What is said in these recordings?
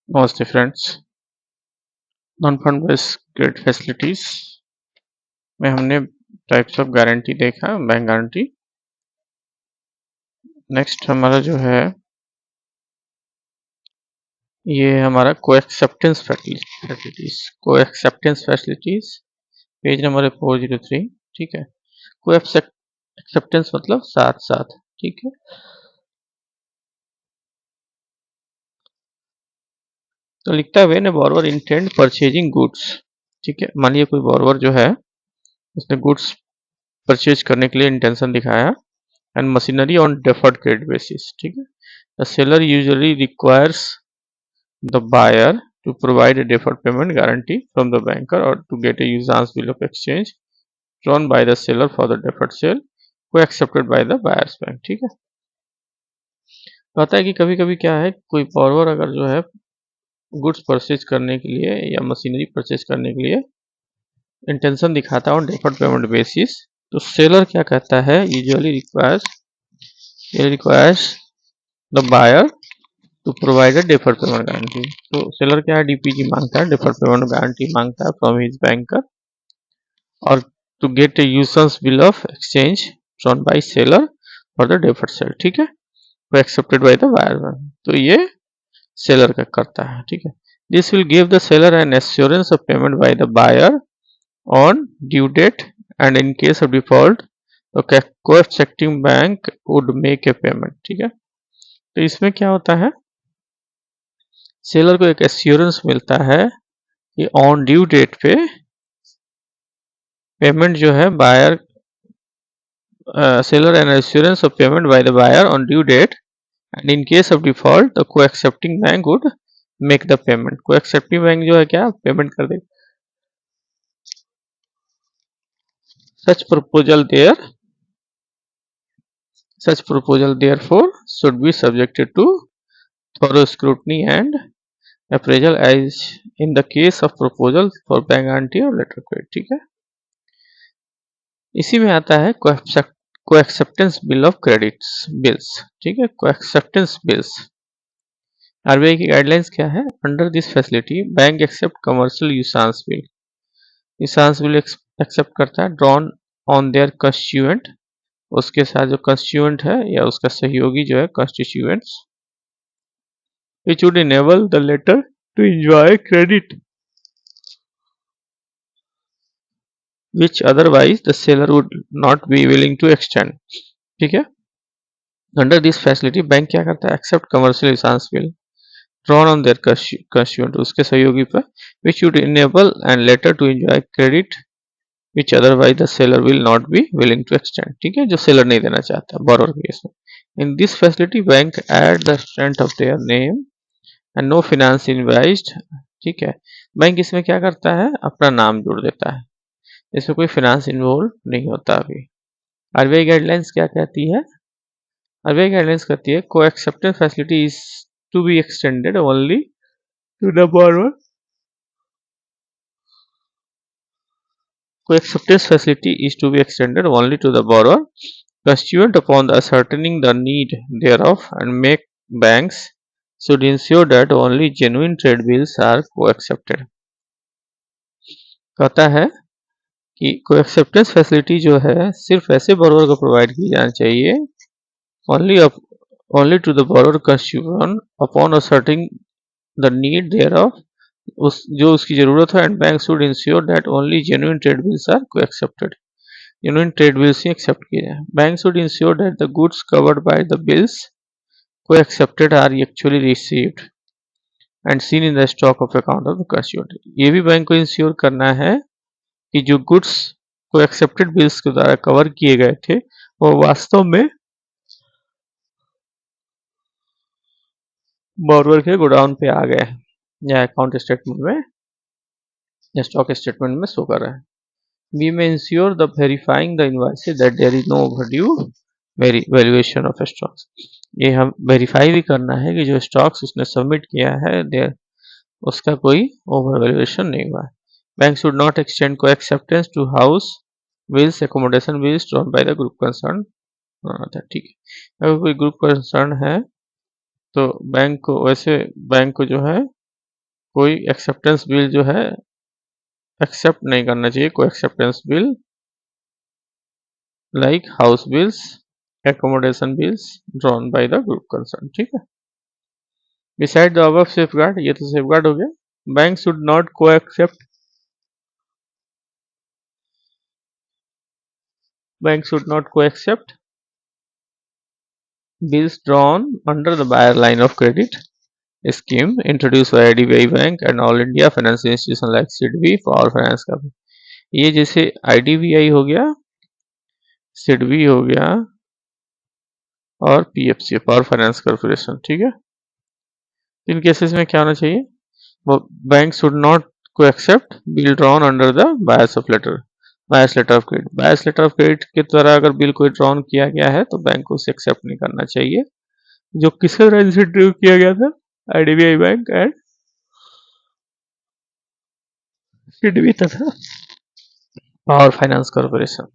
नमस्ते friends. Non fund based credit facilities में हमने टाइप्स ऑफ गारंटी देखा, बैंक गारंटी। नेक्स्ट हमारा जो है ये हमारा को एक्सेप्टेंस फैसिलिटीज। को एक्सेप्टेंस फैसिलिटीज पेज नंबर 403। ठीक है, को एक्सेप्टेंस मतलब साथ साथ। ठीक है, तो लिखता है when A borrower intend purchasing goods. ठीक है, मानिए कोई बॉरोवर जो है उसने गुड्स परचेज करने के लिए इंटेंशन दिखाया and machinery on deferred credit basis. ठीक है, the seller usually requires the buyer to provide a deferred payment guarantee from the banker or to get a usance bill of exchange drawn by the seller for the deferred sale को accepted by the buyer's bank. ठीक है, कहता है कि कभी कभी क्या है, कोई borrower अगर जो है गुड्स परचेज करने के लिए या मशीनरी परचेज करने के लिए इंटेंशन दिखाता है ऑन डेफर्ड पेमेंट बेसिस, तो सेलर क्या कहता है, usually requires the buyer to provide a deferred payment guarantee. तो सेलर क्या है, डीपीजी मांगता है, डेफर्ड पेमेंट गारंटी मांगता है फ्रॉम हिज बैंकर, और to get a usance bill of exchange drawn by seller for the deferred sale. ठीक है, वो एक्सेप्टेड बाय द बायर। तो ये सेलर का करता है। ठीक है, this will give the seller an assurance of payment by the buyer on due date and in case of default co accepting bank would make a payment. ठीक है, तो इसमें क्या होता है, सेलर को एक एश्योरेंस मिलता है कि ऑन ड्यू डेट पे पेमेंट जो है buyer, seller an assurance of payment by the buyer on due date and in case of default the co accepting bank would make the payment. Co accepting bank जो है क्या payment कर देगा। सच proposal therefore should be subjected to thorough scrutiny and appraisal as in the case of proposal for bank guarantee or letter of credit। ठीक है, इसी में आता है co acceptance bill of credits bills. ठीक है, को एक्सेप्टेंस बिल्स, आरबीआई की guidelines क्या है, under this facility bank accept commercial usance bill accept करता है ड्रॉन ऑन देयर कंस्टिट्यूएंट, उसके साथ जो कंस्टिट्यूएंट है या उसका सहयोगी जो है constituents, which would enable the latter to enjoy credit which otherwise the seller would not be willing to extend। ठीक है, अंडर दिस फैसिलिटी बैंक क्या करता है, accept commercial usance bill drawn on their constituent, उसके सहयोगी पर, which would enable and later to enjoy credit which otherwise the seller will not be willing to extend। ठीक है, जो सेलर नहीं देना चाहता बोरोवर केस में। In this facility bank at the strength of their name and no finance invoiced. ठीक है, bank इसमें क्या करता है, अपना नाम जोड़ देता है, इसमें कोई फिनेंस इन्वॉल्व नहीं होता। अभी आरबीआई गाइडलाइंस क्या कहती है, आरबीआई गाइडलाइंस कहती है co acceptance facility is to be extended only to the borrower. Co acceptance facility is to be extended only to the borrower constituent upon the ascertaining the need thereof and make banks should ensure that only genuine trade bills are co-accepted। कहता है कि को-एक्सेप्टेंस facility जो है सिर्फ ऐसे borrower को provide की जानी चाहिए, only to the borrower constituent upon ascertaining the need thereof, उस जो उसकी जरूरत है, and bank should ensure that only genuine trade bills are co-accepted, genuine trade bills ही एक्सेप्ट किए जाए। Bank should ensure that the goods covered by the bills co-accepted are actually received and seen in the stock of account of the consumer. ये भी bank को ensure करना है कि जो गुड्स को एक्सेप्टेड बिल्स के द्वारा कवर किए गए थे वो वास्तव में बोरोवर के गोडाउन पे आ गए या अकाउंट स्टेटमेंट में या स्टॉक स्टेटमेंट में शो कर रहा है। We may ensure the verifying the invoices that there is no overdue valuation of stocks। ये हम वेरीफाई भी करना है कि जो स्टॉक्स उसने सबमिट किया है देर उसका कोई ओवर वैल्यूएशन नहीं हुआ है। Bank should not extend co acceptance to house bills accommodation bills drawn by the group concern. ठीक है, अगर कोई ग्रुप कंसर्न है तो बैंक को, वैसे बैंक को जो है कोई एक्सेप्टेंस बिल जो है एक्सेप्ट नहीं करना चाहिए, कोई acceptance bill like house bills, accommodation bills drawn by the group concern. ठीक है, बिसाइड द अबव सेफगार्ड, ये तो सेफगार्ड हो गया। Bank should not co accept, bank should not co accept bills drawn under the buyer line of credit scheme introduced by IDBI Bank and All India Financial Institution like SIDBI Power Finance का भी। ये जैसे IDBI हो गया, SIDBI हो गया और PFC power finance corporation. ठीक है, इन केसेस में क्या होना चाहिए, वो bank should not co accept bill drawn under the buyers of letter, buyers letter of credit. Buyers letter of credit के द्वारा अगर बिल कोई ड्रॉन किया गया है तो बैंक को उसे एक्सेप्ट नहीं करना चाहिए। जो किसके द्वारा इंट्रोड्यूस किया गया था, IDBI बैंक एंड SIDBI तथा power finance corporation.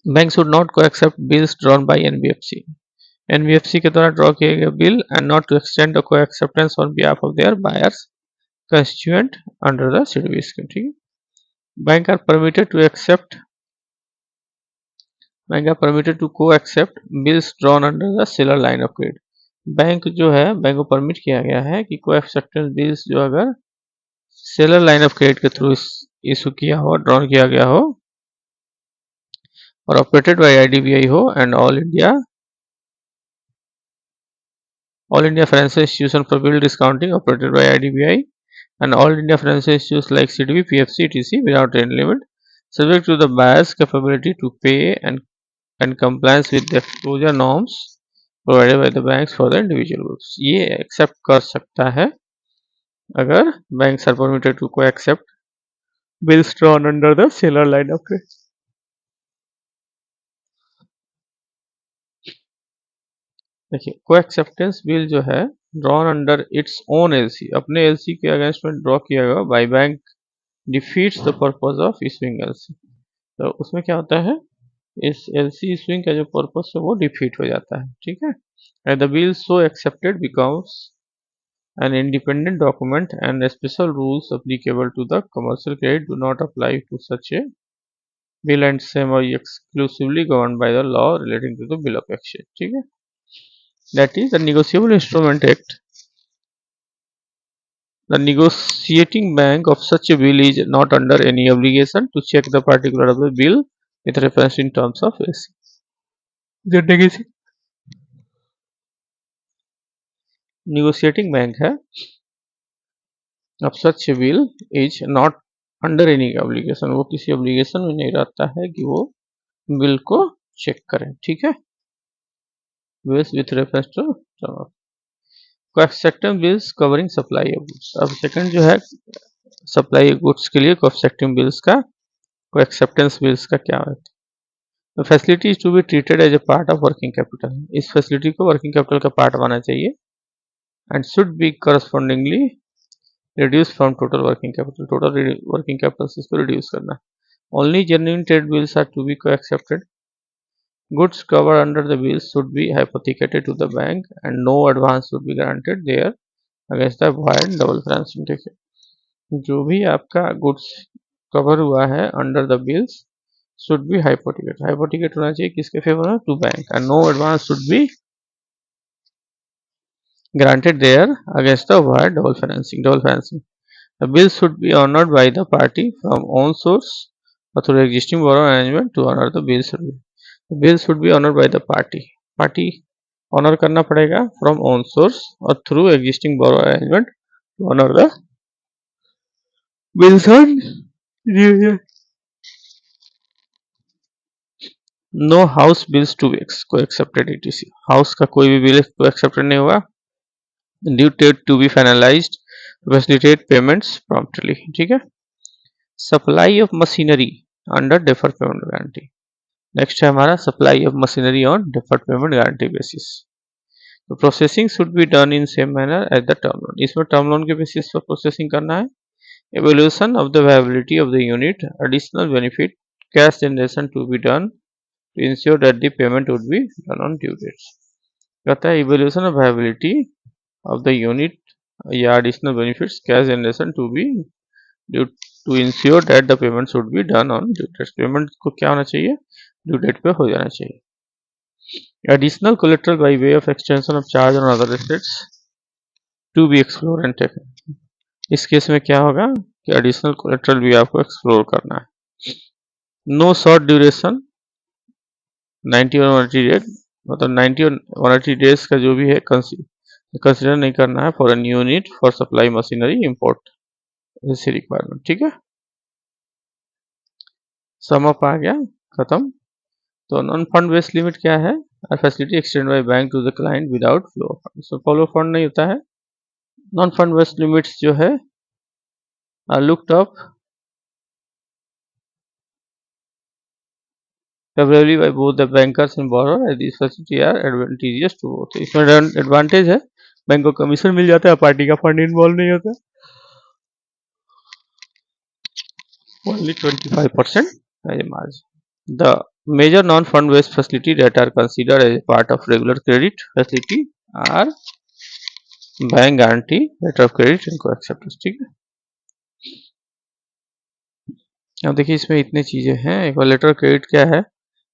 Bank should not co accept bills drawn by NBFC, NBFC के द्वारा ड्रॉ किए गए bill and not to extend co acceptance on behalf of their buyers constituent under the SIDBI scheme. ठीक है, bank are permitted to accept, bank are permitted to co accept bills drawn under the seller line of credit. Bank जो है, bank को permit किया गया है कि को एक्सेप्टेंस बिल्स जो अगर सेलर लाइन ऑफ क्रेडिट के थ्रू इशू किया हो, ड्रॉन किया गया हो और ऑपरेटेड बाय IDBI हो and all India financial institution for bill discounting operated by IDBI and all India financial institutions like CDB, PFC, etc. without any limit, subject to the buyer's capability to pay and compliance with the exposure norms provided by the banks for the individual groups। ये accept कर सकता है अगर banks are permitted to co-accept bills drawn under the seller line of credit। देखिए, को acceptance bill जो है drawn under its own LC, अपने LC के अगेंस्ट में ड्रॉ किया गया by bank defeats the purpose of issuing LC। तो उसमें क्या होता है, इस LC इशूइंग का जो पर्पस है वो डिफीट हो जाता है। ठीक है, and the bill so accepted becomes an independent document and special rules applicable to the commercial credit do not apply to such a bill and same are exclusively governed by the law relating to the bill of exchange। ठीक है, that is the negotiable instrument act। The negotiating bank of such a bill is not under any obligation to check the particular of the bill with reference in terms of LC। जो negotiating bank है of such a bill is not under any obligation, वो किसी obligation में नहीं रहता है कि वो बिल को चेक करें। ठीक है, with reference to co-accepting bills covering supply of goods. अब सेकंड जो है सप्लाई गुड्स के लिए कोएक्सेप्टिंग बिल्स का, कोएक्सेप्टेंस बिल्स का क्या है, तो facility is to be treated as a part of working capital. इस फैसिलिटी को वर्किंग कैपिटल का पार्ट माना चाहिए and should be correspondingly reduce from total working capital, total working capital से इसको रिड्यूस करना है। Only genuine trade bills are to be co-accepted। Goods covered under the bills should be hypothecated to the bank and no advance should be granted there against the void double financing। ठीक है, जो भी आपका goods cover हुआ है under the bills should be hypothecate, hypothecate होना चाहिए किसके फेवर में, to bank, and no advance should be granted there against the void double financing, double financing। The bills should be honored by the party from own source or through existing borrow arrangement to honor the bills। The bills should be honored by the party, party honor करना पड़ेगा from own source और through existing borrow arrangement to honor the bills on no house bills to be को accepted etc। House का कोई भी bill को accepted नहीं हुआ, due date to be finalized to facilitate payments promptly। ठीक है, supply of machinery under deferred payment guarantee. Next है हमारा supply of machinery on deferred payment guarantee basis. तो processing should be done in same manner as the term loan, इसमें term loan के basis पर processing करना है। Evolution of the viability of the unit, additional benefit cash generation to be done to ensure that the payment would be done on due dates. कहता है evolution of viability of the unit या additional benefits cash generation to be due to ensure that the payment should be done on due date. Payment को क्या होना चाहिए, due date पे हो जाना चाहिए। Additional collateral by way of extension of charge on other assets to be explore and taken. इस case में क्या होगा कि एडिशनल कोलेट्रल भी आपको एक्सप्लोर करना है। नो शॉर्ट ड्यूरेशन 90 और 180 डेज, मतलब 90 और 180 डेज का जो भी है कंसिडर नहीं करना है for an unit for supply machinery import ऐसी रिक्वायरमेंट। ठीक है, सम अप आ गया, खत्म। तो नॉन फंड बेस्ड लिमिट क्या है, facility extend by bank to the client without flow of fund. So flow fund नहीं होता है। नॉन फंड बेस्ड लिमिट्स जो है looked up favourably by both the bankers and borrower and this facility are advantages to both. इसमें advantage है, bank को commission मिल जाता है, पार्टी का फंड इन्वॉल्व नहीं होता, only 25% as a margin. The major non-fund based facility that are considered as a part of regular credit facility are bank guarantee, letter of credit and co acceptance. ठीक है, अब देखिए इसमें इतनी चीजें हैं। एक बार लेटर ऑफ क्रेडिट क्या है,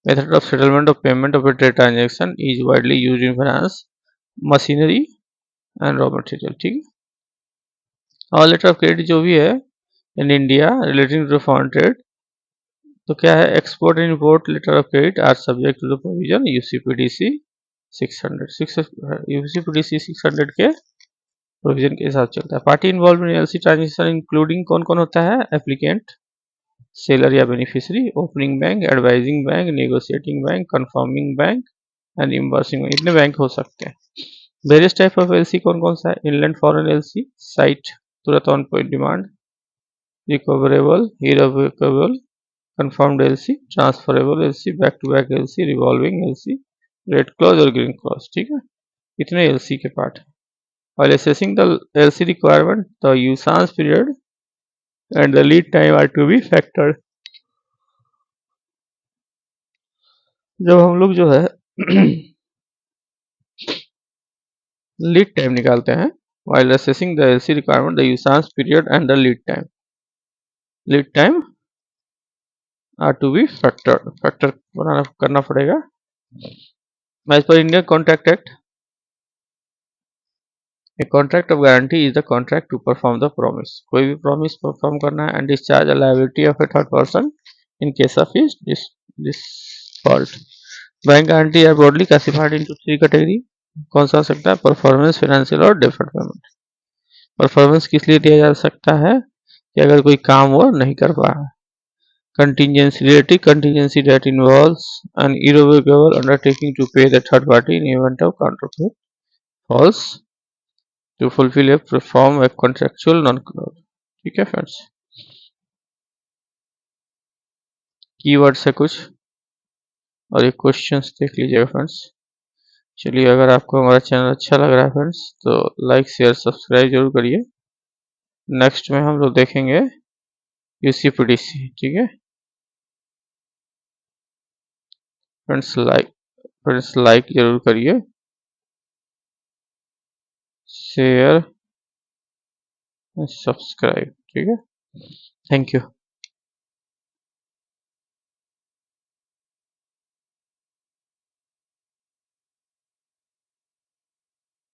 method of settlement of payment of a trade transaction is widely used in finance machinery and raw material. ठीक है, और लेटर ऑफ क्रेडिट जो भी है in India relating to foreign trade, तो क्या है, export and import letter of credit are subject to the provision UCPDC 600 UCPDC 600 के प्रोविजन के हिसाब चलता है। Party involve in LC transaction including कौन कौन होता है, एप्लीकेंट, सेलर या beneficiary, opening bank, advising bank, negotiating bank, confirming bank and reimbursing bank. इतने बैंक हो सकते हैं। वेरियस टाइप ऑफ एलसी कौन कौन सा है, इनलैंड फॉरेन एलसी, साइट तुरंत on point demand, recoverable, irrecoverable, confirmed LC, transferable LC, back to back LC, revolving LC, red clause और ग्रीन क्लॉज। ठीक है, इतने एलसी के पार्ट है। While assessing the LC requirement, the usance period and the lead time are to be factored. जब हम लोग जो है लीड टाइम निकालते हैं, while assessing the LC requirement, the usance period and the lead time are to be factored. Factor बनाना करना पड़ेगा। As per Indian Contract Act, a contract of guarantee is the contract to perform the promise. कोई भी promise perform करना है and discharge a liability of a third person in case of his default. Bank guarantee are broadly classified into 3 category. कौन सा हो सकता है, performance, financial और डेफर्ड पेमेंट। परफॉर्मेंस किस लिए दिया जा सकता है कि अगर कोई काम वो नहीं कर पा रहा है। Contingency, relative contingency that involves an irrevocable undertaking to pay the third party in event of counterparty falls to fulfil a perform a contractual non close. ठीक है फ्रेंड्स, कीवर्ड्स है कुछ और ये क्वेश्चंस देख लीजिएगा फ्रेंड्स। चलिए, अगर आपको हमारा चैनल अच्छा लग रहा है फ्रेंड्स तो लाइक शेयर सब्सक्राइब जरूर करिए। नेक्स्ट में हम लोग देखेंगे यूसीपीडीसी। ठीक है फ्रेंड्स लाइक जरूर करिए, शेयर सब्सक्राइब। ठीक है, थैंक यू।